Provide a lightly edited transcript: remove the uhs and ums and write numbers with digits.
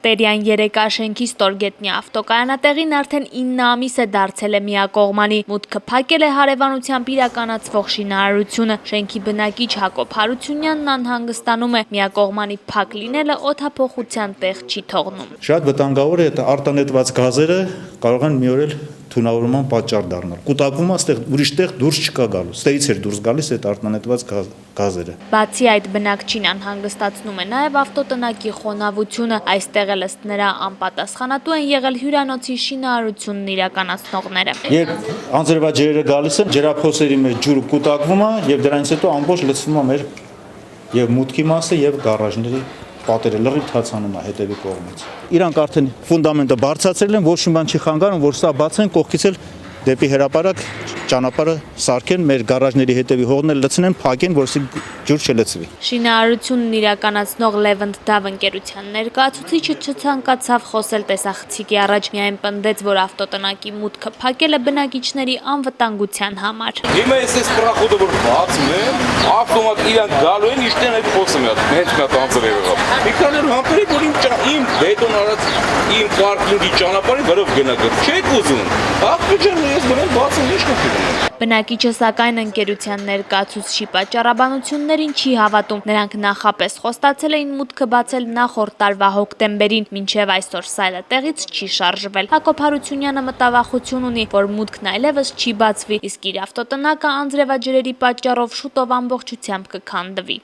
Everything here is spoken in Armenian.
Տերյան 3 շենքի ստորգետնյա ավտոկայանատեղին արդեն 9 ամիս է դարձել է միակողմանի, մուտքը փակել է հարևանությամբ իրականացվող շինարարությունը։ Շենքի բնակիչ Հակոբ Հարությունյանն անհանգստանում է, միակողմանի փակ լինելը օդափոխության տեղ չի թողնում։ Շատ վտանգավոր է այդ արտանետված գազերը կարող են մի օր էլ թունավորման պատճառ դառնալ։ Կուտակվում է այստեղ ուրիշ տեղ դուրս չկա գալու։ Ստերից էր դուրս գալիս այդ արտանետված գազերը։ Բացի այդ, բնակչին անհանգստացնում է նաև ավտոտնակի խոնավությունը, այստեղ էլ ըստ նրա անպատասխանատու են եղել հյուրանոցի շինարարությունն իրականացնողները։ Երբ անձրևաջրերը գալիս են, ջրափոսերի մեջ ջուրը կուտակվում է եւ դրանից հետո ամբողջ լցվում է մեր եւ մուտքի մասը եւ գարաժների պատերը լրիվ թացանում է հետևի կողմից։ Իրանք արդեն ֆունդամենտը բարձրացրել են, ոչ մի բան չի խանգարում, որ սա բացեն, կողքից էլ դեպի հրապարակ ճանապարհը սարքեն, մեր գարաժների հետևի հողն էլ լցնեն, փակեն, որովհետեւ ջուր չլցվի։ Շինարարությունն իրականացնող Levent Dav ընկերության ներկայացուցիչը չցանկացավ խոսել տեսախցիկի առաջ, միայն պնդեց, որ ավտոտնակի մուտքը փակել է բնակիչների անվտանգության համար։ Հիմա այս պրախոդը որ բացում են, ավտոմատ իրանք գալու են, իշտեն այդ խոսում են, հենց մի հատ անձրև եղավ։ Մի քանի օր համբերեք, որ իմ բետոն արած իմ պարկինգի ճանապարհի վրով գնա գր։ Չեք ուզում։ Աղբյուջան ես գնեմ բացում ինչ կփիլում։ Բնակիչը սակայն ընկերության ներկայացուցչի պատճառաբանություններին չի հավատում։ Նրանք նախապես խոստացել էին մուտքը բացել նախորդ տարվա հոկտեմբերին, մինչև այսօր սայլը տեղից չի շարժվել։ Հակոբ Հարությունյանը մտավախություն ունի, որ մուտքն այլևս չի բացվի, իսկ իր ավտոտնակը անձրևաջրերի պատճառով շուտով ամբողջությամբ կքանդվի։